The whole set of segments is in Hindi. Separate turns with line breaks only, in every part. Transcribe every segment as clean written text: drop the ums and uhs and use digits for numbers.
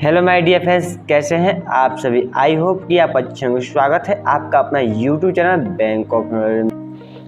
हेलो माय डियर फ्रेंड्स, कैसे हैं आप सभी। आई होप कि आप अच्छे होंगे। स्वागत है आपका अपना YouTube channel bank of knowledge.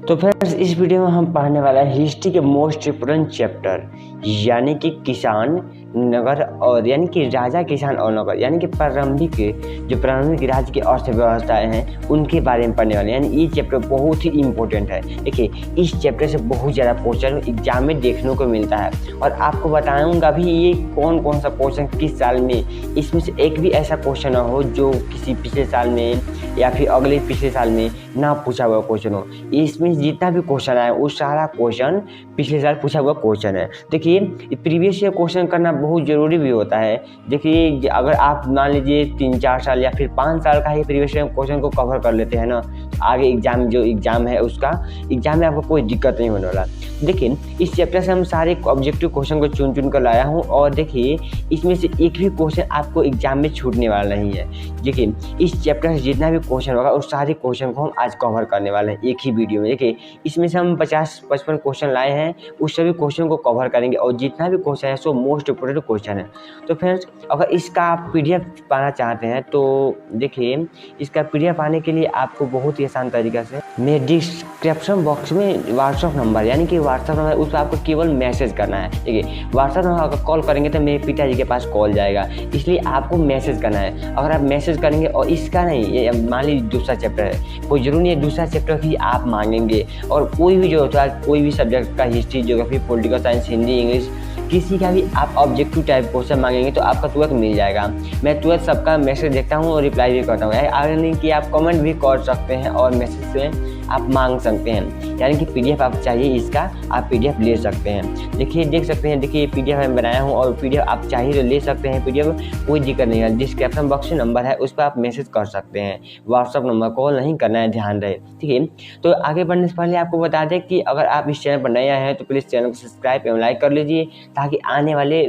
तो फ्रेंड्स, इस वीडियो में हम पढ़ने वाला है हिस्ट्री के मोस्ट इम्पोर्टेंट चैप्टर यानी कि किसान नगर और यानी कि राजा किसान और नगर यानी कि प्रारंभिक राज्य की अर्थव्यवस्थाएं हैं उनके बारे में पढ़ने वाले हैं। यानी ये चैप्टर बहुत ही इम्पोर्टेंट है। देखिए, इस चैप्टर से बहुत ज़्यादा क्वेश्चन एग्जाम में देखने को मिलता है और आपको बताऊंगा भी ये कौन कौन सा क्वेश्चन किस साल में, इसमें से एक भी ऐसा क्वेश्चन ना हो जो किसी पिछले साल में या फिर अगले पिछले साल में ना पूछा हुआ क्वेश्चन हो। इसमें जितना भी क्वेश्चन आया वो सारा क्वेश्चन पिछले साल पूछा हुआ क्वेश्चन है। देखिए, प्रीवियस ईयर क्वेश्चन करना बहुत ज़रूरी भी होता है। देखिए, अगर आप मान लीजिए 3-4 साल या फिर 5 साल का ही प्रीवियस ईयर क्वेश्चन को कवर कर लेते हैं ना, आगे एग्जाम है उसका एग्जाम में आपको कोई दिक्कत नहीं होने वाला। देखिए, इस चैप्टर से हम सारे ऑब्जेक्टिव क्वेश्चन को चुन कर लाया हूँ और देखिए इसमें से एक भी क्वेश्चन आपको एग्जाम में छूटने वाला नहीं है। देखिए, इस चैप्टर से जितना भी क्वेश्चन होगा उस सारे क्वेश्चन को हम आज कवर करने वाले हैं एक ही वीडियो में। देखिए, इसमें से हम 50-55 क्वेश्चन लाए हैं, उस सभी क्वेश्चन को कवर करेंगे और जितना भी क्वेश्चन है सो मोस्ट इम्पोर्टेंट क्वेश्चन है। तो फ्रेंड्स, अगर इसका आप PDF पाना चाहते हैं तो देखिए, इसका PDF पाने के लिए आपको बहुत ही आसान तरीका से मेरे डिस्क्रिप्शन बॉक्स में व्हाट्सअप नंबर यानी कि व्हाट्सअप नंबर उस पर आपको केवल मैसेज करना है। देखिए, व्हाट्सअप नंबर अगर कॉल करेंगे तो मेरे पिताजी के पास कॉल जाएगा, इसलिए आपको मैसेज करना है। अगर आप मैसेज करेंगे और इसका नहीं, ये मान लीजिए दूसरा चैप्टर है, कोई जरूरी नहीं है दूसरा चैप्टर भी आप मांगेंगे और कोई भी जो होता है कोई भी सब्जेक्ट का history, geography, political science, Hindi, English किसी का भी आप ऑब्जेक्टिव टाइप क्वेश्चन मांगेंगे तो आपका तुरंत मिल जाएगा। मैं तुरंत सबका मैसेज देखता हूँ और रिप्लाई भी करता हूँ। अगर नहीं कि आप कमेंट भी कर सकते हैं और मैसेज से आप मांग सकते हैं। यानी कि PDF आप चाहिए इसका, आप PDF ले सकते हैं। देखिए, देख सकते हैं, देखिए PDF मैं बनाया हूँ और PDF आप चाहिए तो ले सकते हैं। PDF कोई दिक्कत नहीं है। डिस्क्रिप्शन बॉक्स में नंबर है, उस पर आप मैसेज कर सकते हैं। व्हाट्सअप नंबर कॉल नहीं करना है, ध्यान रहे। ठीक है, तो आगे बढ़ने से पहले आपको बता दें कि अगर आप इस चैनल पर नए आए हैं तो प्लीज़ चैनल को सब्सक्राइब एवं लाइक कर लीजिए, ताकि आने वाले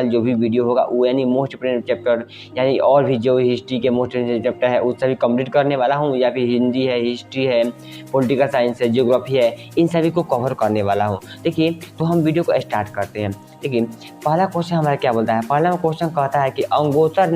जो भी वीडियो होगा वो यानी मोस्ट इम्पोर्टेंट चैप्टर यानी और भी जो हिस्ट्री के मोस्ट इम्पोर्टेंट चैप्टर है वो सभी कंप्लीट करने वाला हूँ, या फिर हिंदी है, हिस्ट्री है, पॉलिटिकल साइंस है, ज्योग्राफी है, इन सभी को कवर करने वाला हूँ। देखिए, तो हम वीडियो को स्टार्ट करते हैं। देखिए, पहला क्वेश्चन हमारा क्या बोलता है। पहला क्वेश्चन कहता है कि अंगोत्तर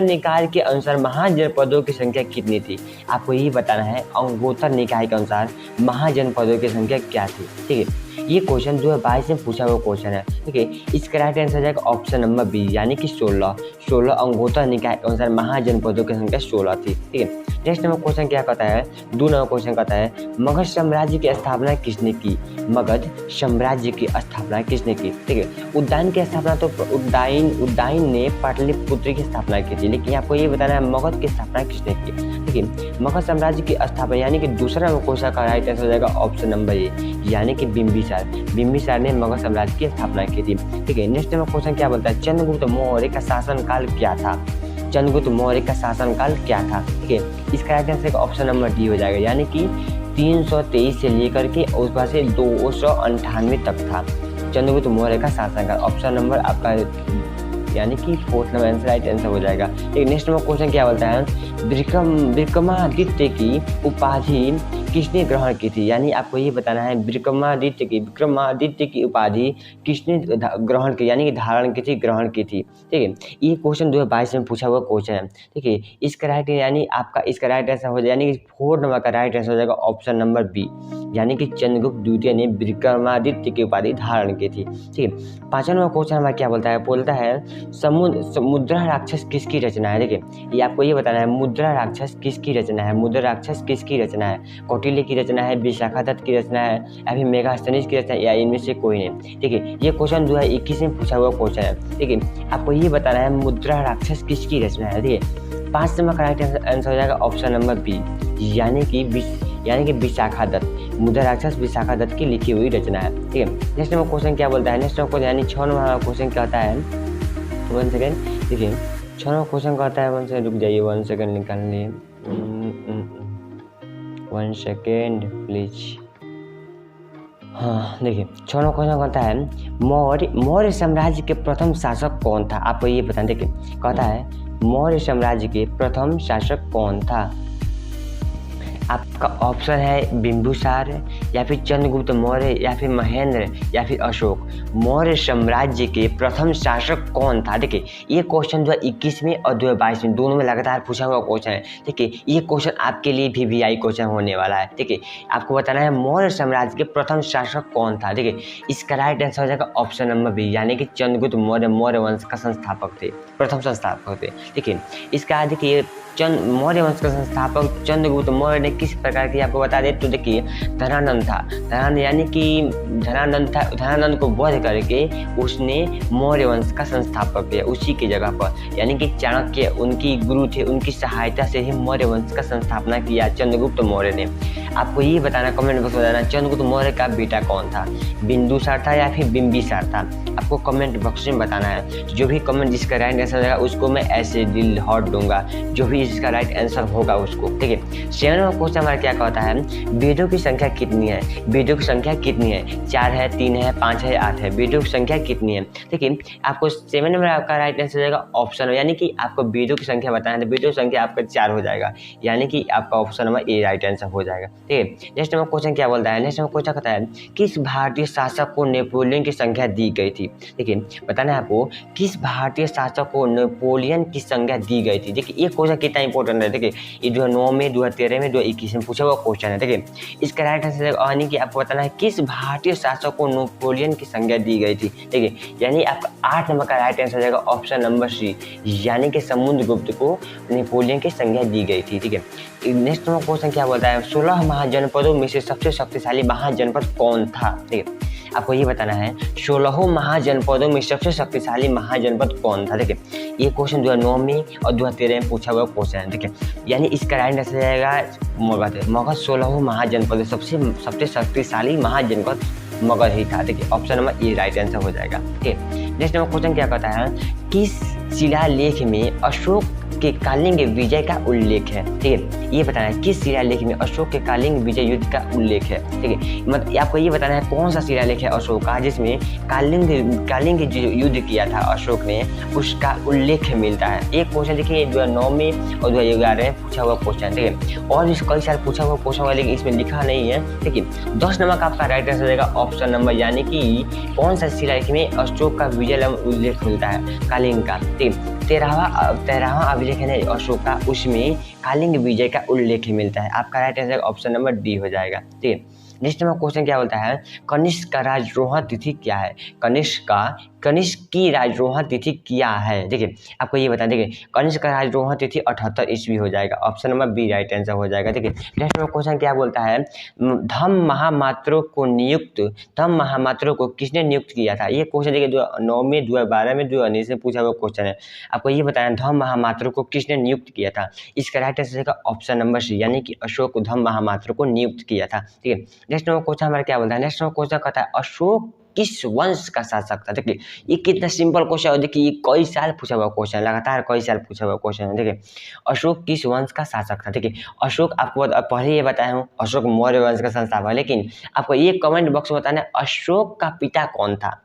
निकाय के अनुसार महाजनपदों की संख्या कितनी थी। आपको यही बताना है अंगोत्तर निकाय के अनुसार महाजनपदों की संख्या क्या थी। ठीक है, ये क्वेश्चन 2022 में पूछा हुआ क्वेश्चन है। ठीक है, इसका राइट आंसर जाएगा ऑप्शन नंबर बी यानी कि 16 अंगोत्तर निकाय के अनुसार महाजनपदों की संख्या 16 थी। ठीक है, नेक्स्ट नंबर क्वेश्चन क्या कहता है, 2 नंबर क्वेश्चन कहता है मगध साम्राज्य की स्थापना किसने की। मगध साम्राज्य की स्थापना किसने की। ठीक है, उद्यान की स्थापना तो उद्यान ने पाटलिपुत्र की स्थापना की थी, लेकिन आपको ये बताना है मगध की स्थापना किसने की। ठीक है, मगध साम्राज्य की स्थापना यानी कि दूसरा नंबर क्वेश्चन का राइट आंसर हो जाएगा ऑप्शन नंबर ए यानी कि बिंबिसार ने मगध साम्राज्य की स्थापना की थी। ठीक है, नेक्स्ट नंबर क्वेश्चन क्या बोलता है, चंद्रगुप्त मौर्य का शासनकाल क्या था। चंद्रगुप्त मौर्य का शासनकाल क्या था। ठीक है, इसका right answer option number D हो जाएगा यानी कि 323 से लेकर के उस पास से 298 तक था चंद्रगुप्त मौर्य का शासनकाल। ऑप्शन नंबर आपका यानी कि 4th number answer right answer हो जाएगा। एक नेक्स्ट नंबर क्वेश्चन क्या बोलता है, विक्रमादित्य की उपाधि किसने ग्रहण की थी। यानी आपको ये बताना है विक्रमादित्य की उपाधि किसने ग्रहण की यानी कि धारण की थी, ग्रहण की थी। ठीक है, ये क्वेश्चन 2022 में पूछा हुआ क्वेश्चन है। ठीक है, इसका राइट यानी आपका इसका राइट आंसर हो जाएगा यानी कि 4 नंबर का राइट आंसर हो जाएगा ऑप्शन नंबर बी यानी कि चंद्रगुप्त द्वितीय ने विक्रमादित्य की उपाधि धारण की थी। ठीक है, 5वां नंबर क्वेश्चन हमारा क्या बोलता है मुद्रा राक्षस किसकी रचना है। देखिए, ये आपको ये बताना है मुद्रा राक्षस किसकी रचना है। मुद्रा राक्षस किसकी रचना है, कौटिल्य की रचना है, विशाखादत्त की रचना है, या फिर मेगास्थनीज की रचना है, या इनमें से कोई नहीं। ठीक है, ये क्वेश्चन 2021 में पूछा हुआ क्वेश्चन है। ठीक है, आपको ये बताना है मुद्रा राक्षस किसकी रचना है। ठीक है, 5 नंबर का राइट आंसर हो जाएगा ऑप्शन नंबर बी यानी कि विशाखादत्त। मुद्रा राक्षस विशाखादत्त की लिखी हुई रचना है। ठीक है, नेक्स्ट नंबर क्वेश्चन क्या बोलता है, नेक्स्ट नंबर क्वेश्चन यानी 6 नंबर क्वेश्चन क्या होता है, 1 सेकेंड। देखिए, 6 नंबर क्वेश्चन कहता है, 1 सेकेंड रुक जाइए, 1 सेकेंड निकाल लिए, 1 सेकेंड प्लीज। हाँ, देखिए 6 नंबर क्वेश्चन कहता है मौर्य साम्राज्य के प्रथम शासक कौन था। आपको ये बताना। देखिए, कहता है मौर्य साम्राज्य के प्रथम शासक कौन था। आपका ऑप्शन है बिंदुसार या फिर चंद्रगुप्त मौर्य या फिर महेंद्र या फिर अशोक। मौर्य साम्राज्य के प्रथम शासक कौन था? देखिए ये क्वेश्चन 2021 में और 2022 में दोनों में लगातार पूछा हुआ क्वेश्चन है। देखिए ये क्वेश्चन आपके लिए भी VI क्वेश्चन होने वाला है। देखिए आपको बताना है मौर्य साम्राज्य के प्रथम शासक कौन था। देखिए इसका राइट आंसर हो जाएगा ऑप्शन नंबर बी, यानी कि चंद्रगुप्त मौर्य मौर्य वंश का संस्थापक थे, प्रथम संस्थापक थे। देखिए इसका देखिए मौर्य वंश का संस्थापक चंद्रगुप्त मौर्य ने किस प्रकार की आपको बता दें तो देखिए धनानंद था। धनानंद यानी कि धनानंद को वध करके उसने मौर्य वंश का संस्थापक किया उसी की जगह पर, यानी कि चाणक्य उनकी गुरु थे, उनकी सहायता से ही मौर्य वंश का संस्थापना किया चंद्रगुप्त मौर्य ने। आपको ये बताना कमेंट बॉक्स में बताना चंद्रगुप्त मौर्य का बेटा कौन था, बिंदुसार था या फिर बिंबिसार था। आपको कमेंट बॉक्स में बताना है। जो भी कमेंट जिसका राइट आंसर रहेगा उसको मैं ऐसे दिल हॉट दूंगा, जो भी इसका राइट आंसर होगा उसको। ठीक है 7 नंबर क्वेश्चन हमारा क्या कहता है, वेदों की संख्या कितनी है? वेदों की संख्या कितनी है? 4 है, 3 है, 5 है, 8 है। वेदों की संख्या कितनी है? देखिए आपको 7 नंबर आपका राइट आंसर रहेगा ऑप्शन, यानी कि आपको वेदों की संख्या बताना है तो वेदों की संख्या आपका 4 हो जाएगा, यानी कि आपका ऑप्शन नंबर ए राइट आंसर हो जाएगा। ठीक है नेक्स्ट नंबर क्वेश्चन क्या बोलता है? नेक्स्ट नंबर क्वेश्चन कहता है किस भारतीय शासक को नेपोलियन की संख्या दी गई थी? देखिए बताना है आपको किस भारतीय शासक को नेपोलियन की संख्या दी गई थी। देखिए ये क्वेश्चन कितना इंपॉर्टेंट है। देखिए ये 2009 में, 2013 में, 2021 में पूछा हुआ क्वेश्चन है। देखिए इसका राइट आंसर यानी कि आपको बताना है किस भारतीय शासक को नेपोलियन की संख्या दी गई थी। देखिए यानी आपका 8 नंबर का राइट आंसर रहेगा ऑप्शन नंबर सी, यानी कि समुद्रगुप्त को नेपोलियन की संख्या दी गई थी। ठीक है नेक्स्ट नंबर क्वेश्चन क्या बोलता है, 16 महाजनपदों में से सबसे शक्तिशाली महाजनपद कौन था? ठीक है आपको ये बताना है 16 महाजनपदों में सबसे शक्तिशाली महाजनपद कौन था। देखिए ये क्वेश्चन 2009 में और 2013 में पूछा हुआ क्वेश्चन है। देखिए यानी इसका राइट आंसर जाएगा मगध है। मगध 16 महाजनपद सबसे शक्तिशाली महाजनपद मगध ही था। देखिए ऑप्शन नंबर ए राइट आंसर हो जाएगा। ठीक है नेक्स्ट नंबर क्वेश्चन क्या कहता है, किस शिलालेख में अशोक के कालिंग विजय का उल्लेख है? ठीक है ये बताना है किस शिलालेख में अशोक के कालिंग विजय युद्ध का उल्लेख है। ठीक है मतलब आपको ये बताना है कौन सा शिलालेख है अशोक का जिसमें कालिंग युद्ध किया था अशोक ने, उसका उल्लेख मिलता है। एक क्वेश्चन देखिए 2009 में और 2011 में पूछा हुआ क्वेश्चन। ठीक है और भी कई साल पूछा हुआ क्वेश्चन हुआ लेकिन इसमें लिखा नहीं है। देखिए 10 नंबर का आपका राइट आंसर रहेगा ऑप्शन नंबर, यानी कि कौन सा शिलालेख में अशोक का विजय उल्लेख मिलता है कालिंग का। ठीक है 13वां अभिलेख है अशोक का, उसमें कालिंग विजय का उल्लेख मिलता है। आपका right answer option number D हो जाएगा। ठीक है नेक्स्ट नंबर क्वेश्चन क्या बोलता है, कनिष्क का राजरोहण तिथि क्या है? कनिष्क की राजरोहण तिथि क्या है? देखिए आपको ये बता देखिए कनिष्क का राजरोहण तिथि 78 ईस्वी हो जाएगा, option number B right answer हो जाएगा। देखिए नेक्स्ट नंबर क्वेश्चन क्या बोलता है, धम्म महामात्रों को किसने नियुक्त किया था? ये क्वेश्चन देखिए 2009 में, 2012 में, 2019 में पूछा हुआ क्वेश्चन है। आपको ये बताया धम्म महामात्रों को किसने नियुक्त किया था? इसका राइट आंसर रहेगा ऑप्शन नंबर सी, यानी कि अशोक धम्म महामात्रों को नियुक्त किया था। ठीक है नेक्स्ट नंबर क्वेश्चन हमारा क्या बोलता है, नेक्स्ट नंबर क्वेश्चन कहता है अशोक किस वंश का शासक था? देखिए ये कितना सिंपल क्वेश्चन है। देखिए ये कई साल पूछा हुआ क्वेश्चन, लगातार कई साल पूछा हुआ क्वेश्चन है। देखिए अशोक किस वंश का शासक था? देखिए अशोक आपको पहले ये बताया हूँ अशोक मौर्य वंश का संस्थापक, लेकिन आपको ये कमेंट बॉक्स में बताना है अशोक का पिता कौन था।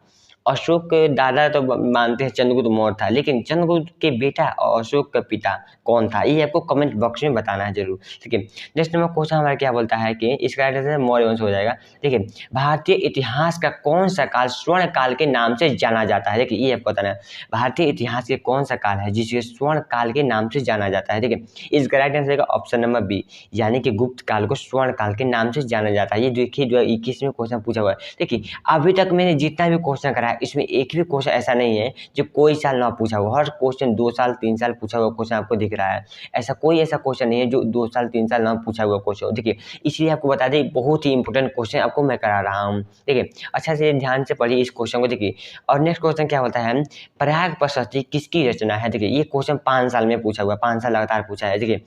अशोक के दादा तो मानते हैं चंद्रगुप्त मौर्य था, लेकिन चंद्रगुप्त के बेटा और अशोक का पिता कौन था ये आपको कमेंट बॉक्स में बताना है जरूर। ठीक है नेक्स्ट नंबर क्वेश्चन हमारा क्या बोलता है कि इसका आंसर मौर्य वंश हो जाएगा। देखिए भारतीय इतिहास का कौन सा काल स्वर्ण काल के नाम से जाना जाता है? देखिए ये आपको बताना है भारतीय इतिहास के कौन सा काल है जिसे स्वर्ण काल के नाम से जाना जाता है। देखिए इसका राइट आंसर रहेगा ऑप्शन नंबर बी, यानी कि गुप्त काल को स्वर्ण काल के नाम से जाना जाता है। ये देखिए 2021 में क्वेश्चन पूछा हुआ है। देखिए अभी तक मैंने जितना भी क्वेश्चन कराया इसमें एक भी क्वेश्चन ऐसा नहीं है जो कोई साल ना पूछा हुआ, हर क्वेश्चन 2 साल 3 साल पूछा हुआ क्वेश्चन आपको दिख रहा है। ऐसा क्वेश्चन नहीं है जो 2 साल 3 साल ना पूछा हुआ क्वेश्चन। देखिए इसलिए आपको बता दें बहुत ही इंपॉर्टेंट क्वेश्चन आपको मैं करा रहा हूँ। देखिए अच्छा से ध्यान से पढ़िए इस क्वेश्चन को। देखिए और नेक्स्ट क्वेश्चन क्या होता है, प्रयाग प्रशस्ति किसकी रचना है? देखिए ये क्वेश्चन 5 साल में पूछा हुआ, 5 साल लगातार पूछा है। देखिए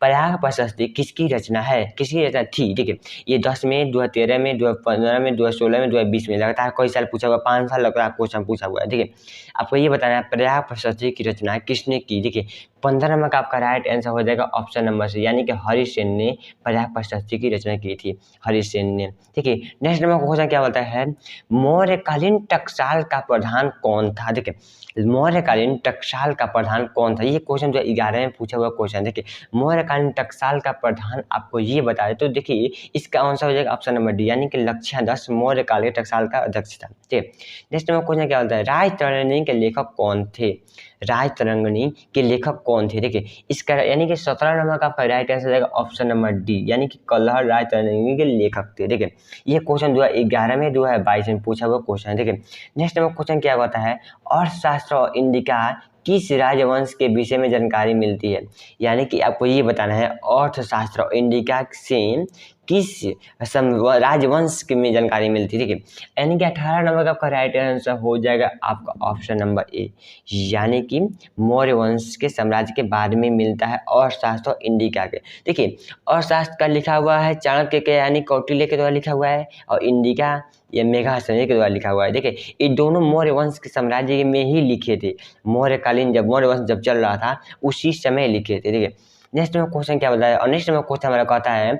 प्रयाग प्रशस्ति किसकी रचना है, किसकी रचना थी? देखिए ये 10 में, 2013 में, 2015 में, 2016 में, 2020 में लगातार कई साल पूछा हुआ, 5 साल का क्वेश्चन पूछा हुआ है। देखिए आपको ये बताना है प्रयाग प्रशस्ति की रचना किसने की। देखिए 15 नंबर का आपका राइट आंसर हो जाएगा ऑप्शन नंबर सी, यानी कि हरिसेन ने प्रयाग प्रशस्ति की रचना की थी, हरिसेन ने। देखिए नेक्स्ट नंबर का क्वेश्चन क्या बोलता है, मौर्यकालीन टकसाल का प्रधान कौन था। देखिए मौर्यकालीन टकसाल का प्रधान कौन था, ये क्वेश्चन जो 11 में पूछा हुआ क्वेश्चन। देखिए मौर्यकालीन टकसाल का प्रधान आपको ये बता दे तो देखिए इसका आंसर हो जाएगा ऑप्शन नंबर डी, यानी कि लक्ष्यादत्त मौर्यकाल के टकसाल का अध्यक्ष था। ठीक, नेक्स्ट नंबर क्वेश्चन क्या बोलता है, राजतरंगिणी के लेखक कौन थे। राजतरंगिणी के लेखक कौन थे। देखिए इसका यानी कि 17 नंबर का राइट आंसर हो जाएगा ऑप्शन नंबर डी, यानी कि कल्हड़ राजतरंगिणी के लेखक थे। देखिए ये क्वेश्चन 2011 में 2022 में पूछा हुआ क्वेश्चन है। देखिए नेक्स्ट नंबर क्वेश्चन क्या होता है, अर्थशास्त्र और इंडिका किस राजवंश के विषय में जानकारी मिलती है। यानी कि आपको ये बताना है अर्थशास्त्र और इंडिका से किस राजवंश में जानकारी मिलती है। ठीक है, यानी कि 18 नंबर का आपका राइट आंसर हो जाएगा आपका ऑप्शन नंबर ए, यानी कि मौर्य वंश के साम्राज्य के बारे में मिलता है अर्थशास्त्र और इंडिका के। देखिए अर्थशास्त्र का लिखा हुआ है चाणक्य के यानी कौटिल्य के द्वारा लिखा हुआ है, और इंडिका ये मेघासनी के द्वारा लिखा हुआ है। देखिए ये दोनों मौर्य वंश के साम्राज्य में ही लिखे थे, मौर्यकालीन जब मौर्य वंश जब चल रहा था उसी समय लिखे थे। देखिए नेक्स्ट में क्वेश्चन क्या बताया, और नेक्स्ट में क्वेश्चन हमारा कहता है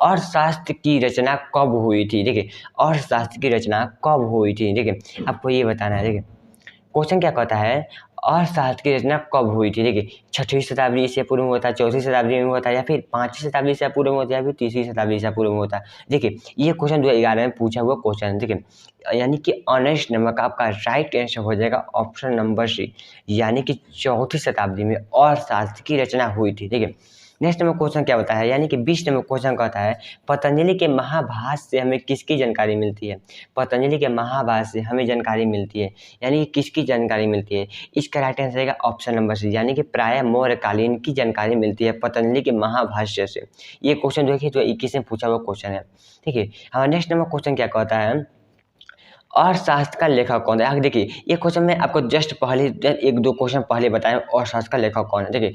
अर्थशास्त्र की रचना कब हुई थी। देखिए अर्थशास्त्र की रचना कब हुई थी, देखिए आपको ये बताना है। देखिए क्वेश्चन क्या कहता है अर्थशास्त्र की रचना कब हुई थी। देखिए 6वीं शताब्दी से पूर्व में होता है, 4वीं शताब्दी में होता है, या फिर 5वीं शताब्दी से पूर्व में होता है, या फिर 3वीं शताब्दी से पूर्व में होता है। देखिए ये क्वेश्चन 2011 में पूछा हुआ क्वेश्चन है। देखिए यानी कि 19 नंबर का आपका राइट आंसर हो जाएगा ऑप्शन नंबर सी, यानी कि 4वीं शताब्दी में अर्थशास्त्र की रचना हुई थी। देखिए नेक्स्ट नंबर क्वेश्चन क्या होता है, यानी कि 20 नंबर क्वेश्चन कहता है पतंजलि के महाभाष्य से हमें किसकी जानकारी मिलती है। पतंजलि के महाभाष्य से हमें जानकारी मिलती है, यानी कि किसकी जानकारी मिलती है। इसका राइट आंसर रहेगा ऑप्शन नंबर सी, यानी कि प्राय मौर्यकालीन की जानकारी मिलती है पतंजलि के महाभाष्य से। ये क्वेश्चन देखिए 21 में पूछा हुआ क्वेश्चन है। ठीक है, हमारा नेक्स्ट नंबर क्वेश्चन क्या कहता है अर्थशास्त्र का लेखक कौन है। देखिए ये क्वेश्चन मैं आपको जस्ट पहले 1-2 क्वेश्चन पहले बताया अर्थशास्त्र का लेखक कौन है। देखिए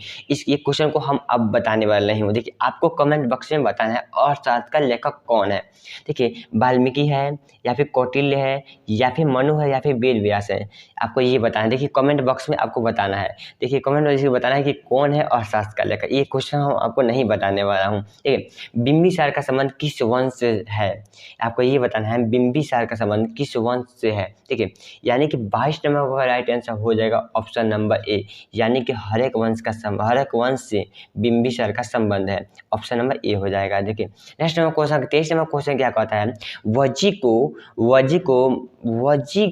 ये क्वेश्चन को हम अब बताने वाले नहीं हूँ। देखिए आपको कमेंट बॉक्स में बताना है अर्थशास्त्र का लेखक कौन है। देखिए वाल्मीकि है, या फिर कौटिल्य है, या फिर मनु है, या फिर वेद व्यास है, आपको ये बताना है। देखिए कमेंट बॉक्स में आपको बताना है। देखिए कमेंट बॉक्स में बताना है कि कौन है अर्थशास्त्र का लेखक। ये क्वेश्चन हम आपको नहीं बताने वाला हूँ। ठीक है, बिंबिसार का संबंध किस वंश से है, आपको ये बताना है बिंबिसार का संबंध किस वंश से है। ठीक है, यानी कि 22 नंबर का राइट आंसर हो जाएगा ऑप्शन नंबर ए, यानी कि हर एक वंश से बिंबिसार का संबंध है, ऑप्शन नंबर ए हो जाएगा। देखिए next number question 23 number question क्या कहता है वज्जी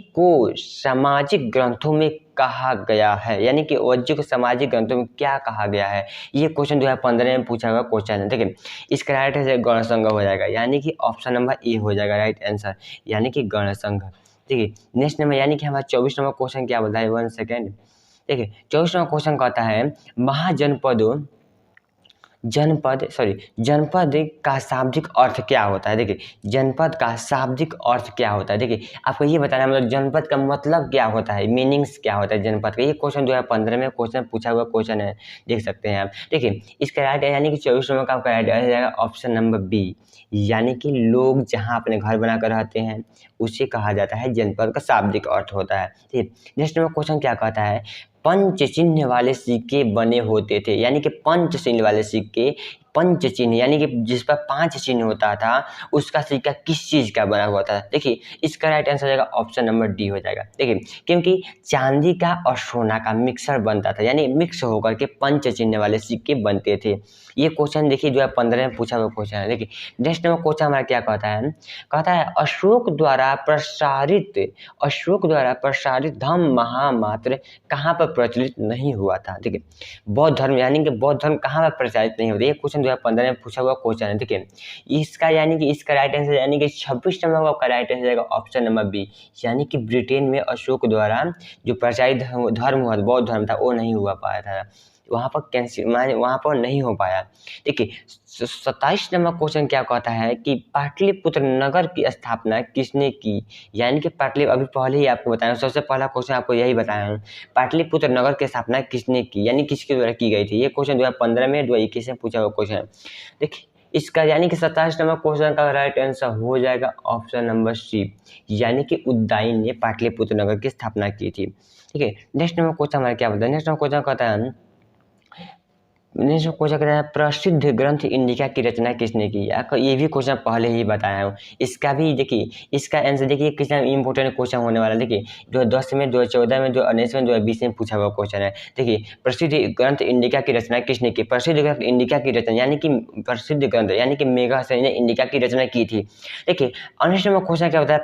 को सामाजिक ग्रंथों में कहा गया है, यानी कि वज्जी को सामाजिक ग्रंथों में क्या कहा गया है। ये क्वेश्चन 2015 में पूछा हुआ क्वेश्चन है। देखिए इसका राइट आंसर गणसंघ हो जाएगा, यानी कि ऑप्शन नंबर ए हो जाएगा राइट आंसर, यानी कि गणसंघ। देखिए नेक्स्ट नंबर यानी कि हमारा 24 नंबर क्वेश्चन क्या बोलता है, 1 सेकेंड। देखिए 24 नंबर क्वेश्चन कहता है जनपद का शाब्दिक अर्थ क्या होता है। देखिए जनपद का शाब्दिक अर्थ क्या होता है। देखिए आपको ये बताना है मतलब जनपद का मतलब क्या होता है, मीनिंग्स क्या होता है जनपद का। ये क्वेश्चन 2015 में क्वेश्चन पूछा हुआ क्वेश्चन है, देख सकते हैं आप। देखिए इसका राइट यानी कि 24 नंबर का आपका राइट आ जाएगा ऑप्शन नंबर बी, यानी कि लोग जहाँ अपने घर बनाकर रहते हैं उसे कहा जाता है जनपद का शाब्दिक अर्थ होता है। ठीक, नेक्स्ट नंबर क्वेश्चन क्या कहता है पंच चिन्ह वाले सिक्के बने होते थे, यानी कि पंच चिन्ह वाले सिक्के, पंच चिन्ह यानी कि जिस पर 5 चिन्ह होता था उसका सिक्का किस चीज़ का बना हुआ था। देखिए इसका राइट आंसर जाएगा ऑप्शन नंबर डी हो जाएगा। देखिए क्योंकि चांदी का और सोना का मिक्सर बनता था, यानी मिक्स होकर के पंच चिन्ह वाले सिक्के बनते थे। ये क्वेश्चन देखिए 2015 में पूछा हुआ क्वेश्चन है। देखिए नेक्स्ट नंबर क्वेश्चन हमारा क्या कहता है अशोक द्वारा प्रसारित धम्म महामात्र कहाँ पर प्रचलित नहीं हुआ था। देखिए बौद्ध धर्म, यानी कि बौद्ध धर्म कहाँ पर प्रचारित नहीं होता। ये क्वेश्चन 2015 में पूछा हुआ क्वेश्चन है। देखिए इसका यानी कि इसका राइट आंसर यानी कि 26 नंबर का राइट आंसर जाएगा ऑप्शन नंबर बी, यानी कि ब्रिटेन में अशोक द्वारा जो प्रचारित धर्म हुआ बौद्ध धर्म था वो नहीं हुआ पाया था, वहाँ पर कैंसिल वहाँ पर नहीं हो पाया। देखिए 27 नंबर क्वेश्चन क्या कहता है कि पाटलिपुत्र नगर की स्थापना किसने की, यानी कि अभी पहले ही आपको बताया, सबसे पहला क्वेश्चन आपको यही बताया हूँ, पाटलिपुत्र नगर की स्थापना किसने की, यानी किसके द्वारा की गई थी। ये क्वेश्चन 2015 में 2021 में पूछा हुआ क्वेश्चन है। देखिए इसका यानी कि 27 नंबर क्वेश्चन का राइट आंसर हो जाएगा ऑप्शन नंबर सी, यानी कि उज्जैन ने पाटलिपुत्र नगर की स्थापना की थी। ठीक है, नेक्स्ट नंबर क्वेश्चन हमारा क्या बताया, नेक्स्ट नंबर क्वेश्चन कहता है प्रसिद्ध ग्रंथ इंडिका की रचना किसने की। आपको ये भी क्वेश्चन पहले ही बताया हूँ, इसका भी देखिए, इसका आंसर देखिए कितना इंपॉर्टेंट क्वेश्चन होने वाला है। देखिए 2010 में, 2014 में, 2019 में, 2020 में पूछा हुआ क्वेश्चन है। देखिए प्रसिद्ध ग्रंथ इंडिका की रचना किसने की, प्रसिद्ध ग्रंथ इंडिका की रचना यानी कि प्रसिद्ध ग्रंथ यानी कि मेघासनी ने इंडिका की रचना की थी। देखिए अनेस्ट नंबर क्वेश्चन क्या होता है,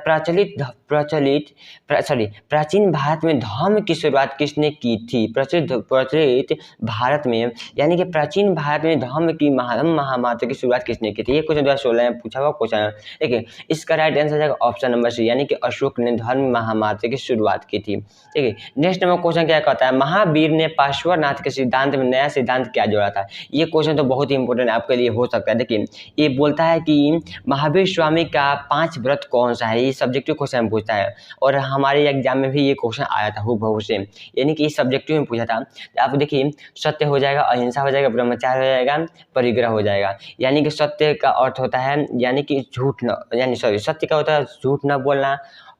प्राचीन भारत में धर्म की शुरुआत किसने की थी। प्रचलित भारत में यानी कि प्राचीन भारत में धर्म की महामात्र की शुरुआत किसने की थी। ये क्वेश्चन 2016 में पूछा हुआ क्वेश्चन है। देखिए इसका राइट आंसर जाएगा ऑप्शन नंबर सी, यानी कि अशोक ने धर्म महामात्र की शुरुआत की थी। ठीक है, नेक्स्ट नंबर क्वेश्चन क्या कहता है, महावीर ने पार्श्वनाथ के सिद्धांत में नया सिद्धांत क्या जोड़ा था। ये क्वेश्चन तो बहुत ही इंपॉर्टेंट आपके लिए हो सकता है। देखिए ये बोलता है कि महावीर स्वामी का 5 व्रत कौन सा है, ये सब्जेक्टिव क्वेश्चन पूछता है और हमारे एग्जाम में भी ये क्वेश्चन आया था हूबहू से, यानी कि सब्जेक्टिव में पूछा था। आप देखिए सत्य हो जाएगा, अहिंसा हो जाएगा, ब्रह्मचार्य हो जाएगा, परिग्रह हो जाएगा। यानी कि सत्य का अर्थ होता है यानी कि झूठ न, यानी सॉरी सत्य का होता है झूठ न बोलना,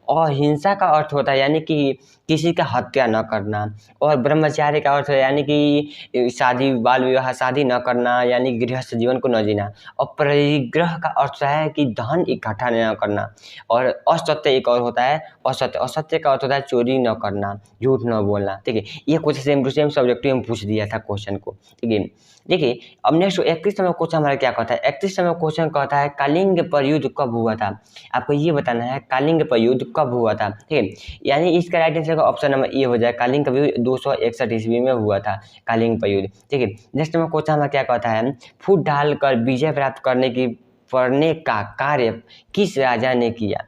और हिंसा का अर्थ होता है यानी कि किसी का हत्या न करना, और ब्रह्मचार्य का अर्थ है यानी कि शादी बाल विवाह शादी न करना यानी गृहस्थ जीवन को न जीना, और परिग्रह का अर्थ है कि धन इकट्ठा न करना, और असत्य एक और होता है असत्य का अर्थ होता है चोरी न करना, झूठ न बोलना। ठीक है, ये कुछ सेम टू सेम सब्जेक्टिव में पूछ दिया था क्वेश्चन को। ठीक है, देखिए अब नेक्स्ट 31 नंबर क्वेश्चन हमारा क्या कहता है, 31 नंबर क्वेश्चन कहता है कलिंग पर युद्ध कब हुआ था। आपको ये बताना है कलिंग पर युद्ध कब हुआ था। ठीक है, यानी इसका राइट आंसर का ऑप्शन नंबर ए हो जाए, कलिंग का युद्ध 261 ईस्वी में हुआ था, कलिंग पर युद्ध। ठीक है, नेक्स्ट नंबर क्वेश्चन हमारा क्या कहता है, फूट डालकर विजय प्राप्त करने का कार्य किस राजा ने किया।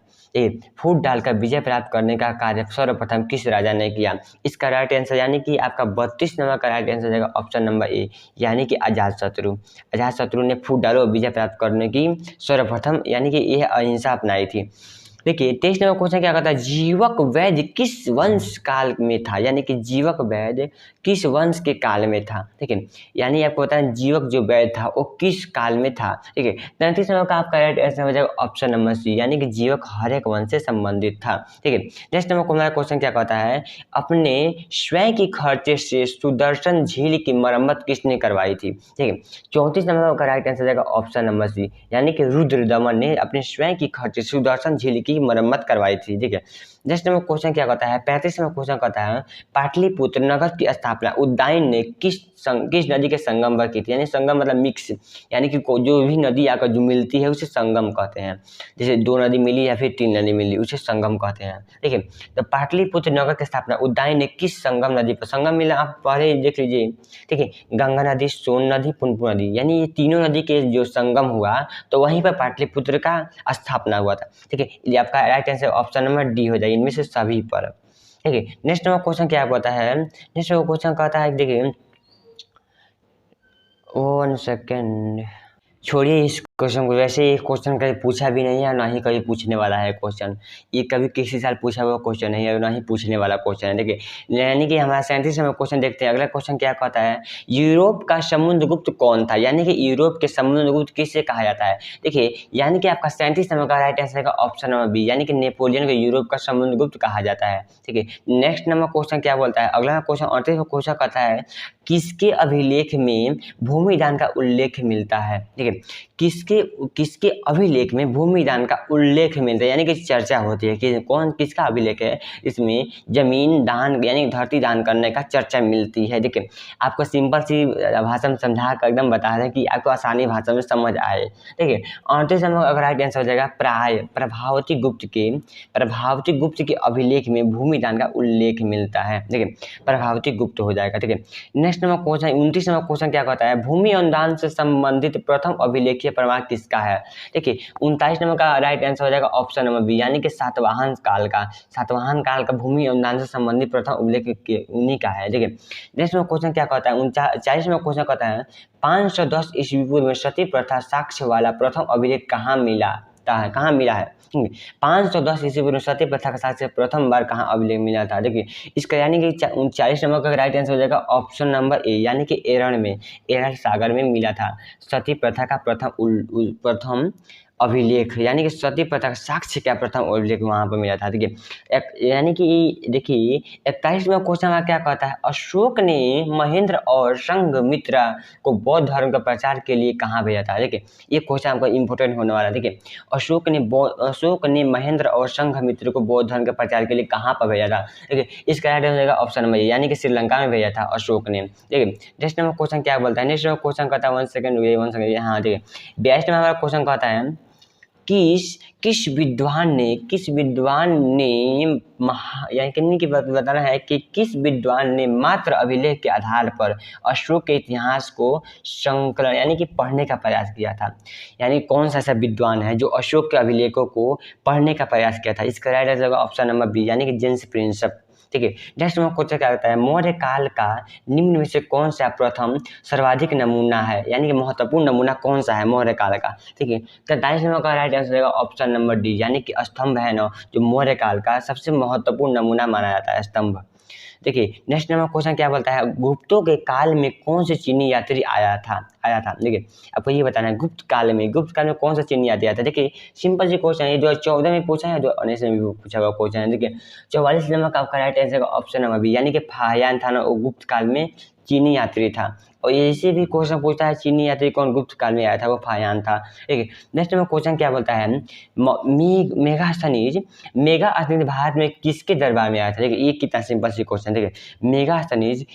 फूट डालकर विजय प्राप्त करने का कार्य सर्वप्रथम किस राजा ने किया। इसका राइट आंसर यानी कि आपका 32 नंबर का राइट आंसर जाएगा ऑप्शन नंबर ए, यानी कि अजातशत्रु ने फूट डालो विजय प्राप्त करने की सर्वप्रथम यानी कि यह अहिंसा अपनाई थी। देखिए 23 नंबर क्वेश्चन क्या कहता है, जीवक वैद्य किस वंश काल में था, यानी कि जीवक वैद्य किस वंश के काल में था। ठीक है, यानी आपको पता है जीवक जो वैद्य था वो किस काल में था। ठीक है, 33 नंबर का आपका राइट आंसर हो जाएगा ऑप्शन नंबर सी, यानी कि जीवक हरेक वंश से संबंधित था। ठीक है, नेक्स्ट नंबर को हमारा क्वेश्चन क्या कहता है, अपने स्वयं की खर्चे से सुदर्शन झील की मरम्मत किसने करवाई थी। ठीक है, 34 नंबर का राइट आंसर जाएगा ऑप्शन नंबर सी, यानी कि रुद्रदमन ने अपने स्वयं की खर्चे सुदर्शन झील की मरम्मत करवाई थी। ठीक है, नेक्स्ट नंबर क्वेश्चन क्या कहता है, 35 नंबर क्वेश्चन कहता है पाटलिपुत्र नगर की स्थापना उज्जैन ने किस नदी के संगम पर की थी। यानी संगम मतलब मिक्स, यानी कि जो भी नदी आकर जो मिलती है उसे संगम कहते हैं। जैसे 2 नदी मिली या फिर 3 नदी मिली उसे संगम कहते हैं। ठीक है, तो पाटलिपुत्र नगर की स्थापना उज्जैन ने किस संगम नदी पर, संगम मिला आप पहले देख लीजिए। ठीक है, गंगा नदी, सोन नदी, पुनपुन नदी, यानी ये तीनों नदी के जो संगम हुआ तो वहीं पर पाटलिपुत्र का स्थापना हुआ था। ठीक है, ये आपका right answer option number D हो जाए, इनमें से सभी पर। ठीक है, नेक्स्ट नंबर क्वेश्चन क्या होता है, नेक्स्ट नंबर क्वेश्चन कहता है देखिए 1 सेकेंड, छोड़िए इस क्वेश्चन को, वैसे ये क्वेश्चन कभी पूछा भी नहीं है ना ही कभी पूछने वाला है क्वेश्चन, ये कभी किसी साल पूछा हुआ क्वेश्चन नहीं है ना ही पूछने वाला क्वेश्चन है। देखिए यानी कि हमारा 37 में क्वेश्चन देखते हैं। अगला क्वेश्चन क्या कहता है, यूरोप का समुद्रगुप्त कौन था, यानी कि यूरोप के समुद्रगुप्त किससे कहा जाता है। देखिए यानी कि आपका 37 नंबर का राइट आंसर का ऑप्शन नंबर बी, यानी कि नेपोलियन को यूरोप का समुद्रगुप्त कहा जाता है। ठीक है, नेक्स्ट नंबर क्वेश्चन क्या बोलता है, अगला क्वेश्चन 38 में क्वेश्चन कहता है किसके अभिलेख में भूमिदान का उल्लेख मिलता है। ठीक है, किसके अभिलेख में भूमिदान का उल्लेख मिलता है, यानी कि चर्चा होती है कि कौन किसका अभिलेख है, इसमें जमीन दान यानी धरती दान करने का चर्चा मिलती है। देखिए आपको सिंपल सी भाषा में समझा कर एकदम बता रहे कि आपको आसानी भाषा में समझ आए। देखिए 38 नंबर अगर राइट आंसर हो जाएगा प्रभावती गुप्त के अभिलेख में भूमिदान का उल्लेख मिलता है। देखिए प्रभावती गुप्त हो जाएगा। ठीक है, next number question 29 number question क्या कहता है, भूमि अनुदान से संबंधित प्रथम अभिलेखीय प्रमाण किसका है। देखिए 29 नंबर का राइट आंसर हो जाएगा ऑप्शन नंबर बी, यानी कि सातवाहन काल का भूमि अनुदान से संबंधित प्रथम अभिलेख उन्हीं का है। देखिए नेक्स्ट नंबर क्वेश्चन क्या कहता है, 40 नंबर क्वेश्चन कहता है 510 ईस्वी पूर्व में सती प्रथा साक्ष्य वाला प्रथम अभिलेख कहाँ मिला। मिलता है, कहाँ मिला है? 510 ईस्वी पूर्व सती प्रथा के साथ से प्रथम बार कहाँ अभिलेख मिला था? देखिए इसका यानी कि 39 नंबर का राइट आंसर हो जाएगा ऑप्शन नंबर ए, यानी कि एरण में, एरण सागर में मिला था सती प्रथा का प्रथम अभिलेख, यानी कि सती प्रथा का साक्ष्य क्या प्रथम अभिलेख वहाँ पर मिला था। देखिए यानी कि देखिए 41वां क्वेश्चन में क्या कहता है, अशोक ने महेंद्र और संघमित्रा को बौद्ध धर्म का प्रचार के लिए कहाँ भेजा था? देखिए ये क्वेश्चन आपको इंपॉर्टेंट होने वाला है। देखिए अशोक ने महेंद्र और संघमित्र को बौद्ध धर्म के प्रचार के लिए कहाँ पर भेजा था? देखिए इसका राइट हो जाएगा ऑप्शन नंबर ए, यानी कि श्रीलंका में भेजा था अशोक ने। देखिए नेक्स्ट नंबर क्वेश्चन क्या बोलता है, नेक्स्ट नंबर क्वेश्चन कहता है 1 सेकंड। हाँ देखिए 42 नंबर हमारा क्वेश्चन कहता है किस विद्वान ने यानी कि बताना है कि किस विद्वान ने मात्र अभिलेख के आधार पर अशोक के इतिहास को संकलन यानी कि पढ़ने का प्रयास किया था। यानी कौन सा ऐसा विद्वान है जो अशोक के अभिलेखों को पढ़ने का प्रयास किया था? इसका राइट आंसर होगा ऑप्शन नंबर बी, यानी कि जेम्स प्रिंसेप। ठीक है, नेक्स्ट नंबर क्वेश्चन क्या होता है, मौर्य काल का निम्न में से कौन सा प्रथम सर्वाधिक नमूना है, यानी कि महत्वपूर्ण नमूना कौन सा है मौर्य काल का? ठीक है, 43 नंबर का राइट आंसर होगा ऑप्शन नंबर डी, यानी कि स्तंभ है ना, जो मौर्य काल का सबसे महत्वपूर्ण नमूना माना जाता है स्तंभ। देखिए नेक्स्ट नंबर क्वेश्चन क्या बोलता है, गुप्तों के काल में कौन से चीनी यात्री आया था? देखिए आपको ये बताना है गुप्त काल में कौन सा चीनी यात्री आया था। देखिए सिंपल सी क्वेश्चन है, 2014 में पूछा है, 2019 में भी पूछा हुआ क्वेश्चन है। देखिए 44 नंबर का आपका right answer option number B, यानी कि फाहियान था ना, वो गुप्त काल में चीनी यात्री था। और ऐसे भी क्वेश्चन पूछता है चीनी यात्री कौन गुप्त काल में आया था, वो फाहियान था। ठीक है, नेक्स्ट में क्वेश्चन क्या बोलता है, मेगास्थनीज भारत में किसके दरबार में आया था? देखिए ये कितना सिंपल सी क्वेश्चन। देखिए मेगास्थनीज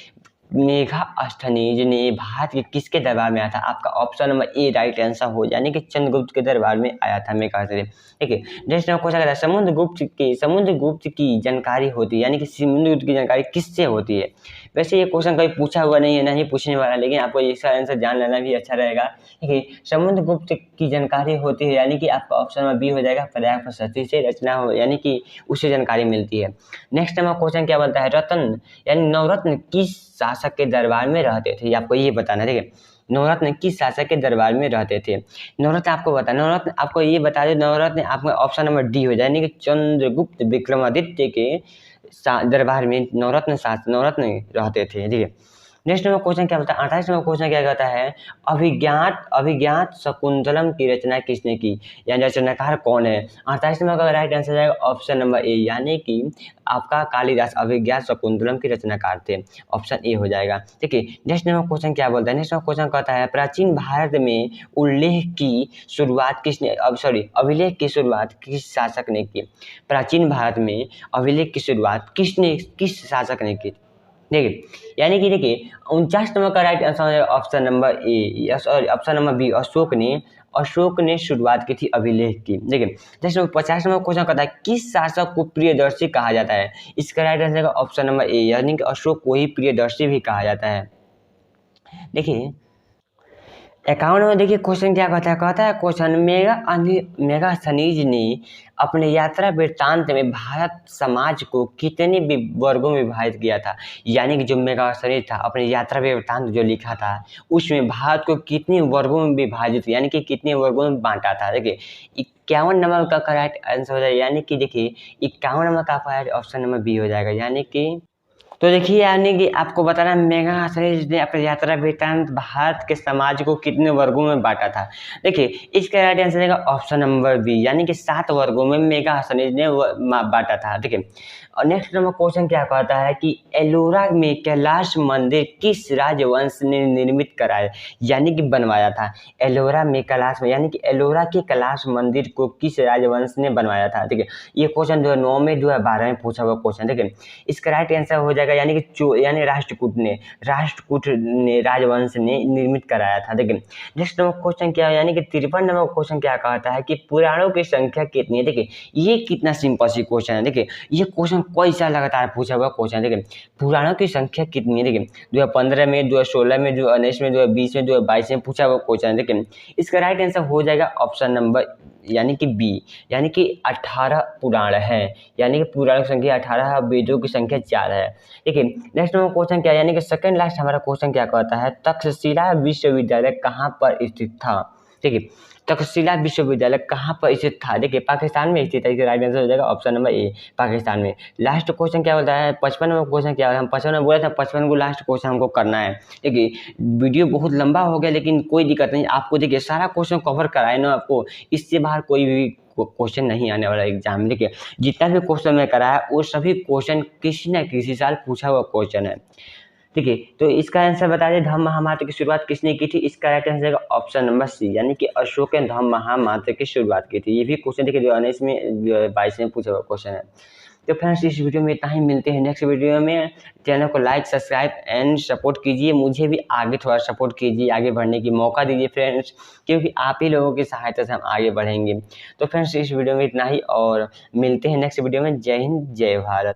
ने भारत के किसके दरबार में आया था? आपका ऑप्शन नंबर ए राइट आंसर हो, यानी कि चंद्रगुप्त के दरबार में आया था मेगास्थनीज। ठीक है, नेक्स्ट क्वेश्चन कहता है समुद्रगुप्त की जानकारी होती है, यानी कि समुद्रगुप्त की जानकारी किससे होती है? वैसे ये क्वेश्चन कभी पूछा हुआ नहीं है, नहीं पूछने वाला, लेकिन आपको इसका आंसर जान लेना भी अच्छा रहेगा। ठीक है, समुद्रगुप्त की जानकारी होती है, यानी कि आपका ऑप्शन नंबर बी हो जाएगा, पर्याप्त शक्ति से रचना हो, यानी कि उससे जानकारी मिलती है। नेक्स्ट नंबर क्वेश्चन क्या बोलता है, रत्न यानी नवरत्न किस शासक के दरबार में रहते थे? आपको ये बताना है। देखिए नवरत्न किस शासक के दरबार में रहते थे? नवरत्न आपको बताना, नवरत्न आपको ये बता दे, नवरत्न आपका ऑप्शन नंबर डी हो जाए, यानी कि चंद्रगुप्त विक्रमादित्य के दरबार में नवरत्न रहते थे। ठीक है, नेक्स्ट नंबर क्वेश्चन क्या बोलता है, 28 नंबर क्वेश्चन क्या कहता है, अभिज्ञात शकुंतलम की रचना किसने की, यानी रचनाकार कौन है? 28 नंबर का राइट आंसर जाएगा ऑप्शन नंबर ए, यानी कि आपका कालिदास अभिज्ञात शकुंतलम के रचनाकार थे, ऑप्शन ए हो जाएगा। ठीक है, नेक्स्ट नंबर क्वेश्चन क्या बोलता है, नेक्स्ट नंबर क्वेश्चन कहता है प्राचीन भारत में अभिलेख की शुरुआत किस शासक ने की? प्राचीन भारत में अभिलेख की शुरुआत किस शासक ने की? देखिए यानी कि देखिए 49 नंबर का राइट आंसर है option number A, option number B, Ashok ने शुरुआत की थी अभिलेख की। देखिए नेक्स्ट 50 नंबर क्वेश्चन कहता है किस शासक को प्रियदर्शी कहा जाता है? इसका राइट आंसर है ऑप्शन नंबर ए, यानी कि अशोक को ही प्रियदर्शी भी कहा जाता है। देखिए 51 में देखिए क्वेश्चन क्या कहता है क्वेश्चन मेगास्थनीज ने अपने यात्रा वृत्तांत में भारत समाज को कितने वर्गों में विभाजित किया था? यानी कि जो मेगास्थनीज था अपने यात्रा वृत्तांत जो लिखा था उसमें भारत को कितने वर्गों में विभाजित, यानी कि कितने वर्गों में बांटा था? देखिए 51 नंबर का करेक्ट आंसर हो जाएगा, यानी कि देखिए 51 नंबर का ऑप्शन नंबर बी हो जाएगा, यानी कि तो देखिए यानी कि आपको बताना मेगास्थनीज ने अपने यात्रा वृत्तांत भारत के समाज को कितने वर्गों में बांटा था। देखिए इसका राइट आंसर रहेगा ऑप्शन नंबर बी, यानी कि 7 वर्गों में मेगास्थनीज ने बांटा था। देखिए और नेक्स्ट नंबर क्वेश्चन क्या कहता है कि एलोरा में कैलाश मंदिर किस राजवंश ने निर्मित कराया, यानी कि बनवाया था? एलोरा में कैलाश में, यानी कि एलोरा के कैलाश मंदिर को किस राजवंश ने बनवाया था? देखिए ये क्वेश्चन 2009 में 2012 में पूछा हुआ क्वेश्चन। देखिए इसका राइट आंसर हो जाएगा, यानी कि राष्ट्रकूट ने राजवंश ने निर्मित कराया था। देखिए नेक्स्ट नंबर क्वेश्चन क्या है, यानी कि 53 नंबर क्वेश्चन क्या कहता है कि पुराणों की संख्या कितनी है? देखिए ये कितना सिंपल सी क्वेश्चन है। देखिए ये क्वेश्चन कई साल लगातार पूछा हुआ क्वेश्चन। देखिए पुराणों की संख्या कितनी है? देखिए 2015 में, 2016 में, 2019 में, 2020 में, 2022 में पूछा हुआ क्वेश्चन है। देखिए इसका राइट आंसर हो जाएगा ऑप्शन नंबर यानी कि बी, यानी कि 18 पुराण है, यानी कि पुराणों की संख्या 18, वेदों की संख्या 4 है। देखिए नेक्स्ट नंबर क्वेश्चन क्या है, यानी कि सेकंड लास्ट हमारा क्वेश्चन क्या कहता है, तक्षशिला विश्वविद्यालय कहाँ पर स्थित था? ठीक है। तक्षशिला विश्वविद्यालय कहाँ पर स्थित था? देखिए पाकिस्तान में स्थित है, इसका राइट आंसर हो जाएगा ऑप्शन नंबर ए, पाकिस्तान में। लास्ट क्वेश्चन क्या होता है? 55 नंबर क्वेश्चन क्या होता है? हम 55 में बोला था 55 को लास्ट क्वेश्चन हमको करना है। देखिए वीडियो बहुत लंबा हो गया लेकिन कोई दिक्कत नहीं, आपको देखिए सारा क्वेश्चन कवर कराए ना, आपको इससे बाहर कोई भी क्वेश्चन नहीं आने वाला एग्जाम में। देखिए जितना भी क्वेश्चन मैं कराया वो सभी क्वेश्चन किसी न किसी साल पूछा हुआ क्वेश्चन है। ठीक है, तो इसका आंसर बता दें, धम्म महामात्र की शुरुआत किसने की थी? इसका राइट आंसर है ऑप्शन नंबर सी, यानी कि अशोक ने धम्म महामात्र की शुरुआत की थी। ये भी क्वेश्चन देखिए 2019 में 22 में पूछा हुआ क्वेश्चन है। तो फ्रेंड्स इस वीडियो में इतना ही, मिलते हैं नेक्स्ट वीडियो में। चैनल को लाइक सब्सक्राइब एंड सपोर्ट कीजिए, मुझे भी आगे थोड़ा सपोर्ट कीजिए, आगे बढ़ने की मौका दीजिए फ्रेंड्स, क्योंकि आप ही लोगों की सहायता से हम आगे बढ़ेंगे। तो फ्रेंड्स इस वीडियो में इतना ही और मिलते हैं नेक्स्ट वीडियो में। जय हिंद जय भारत।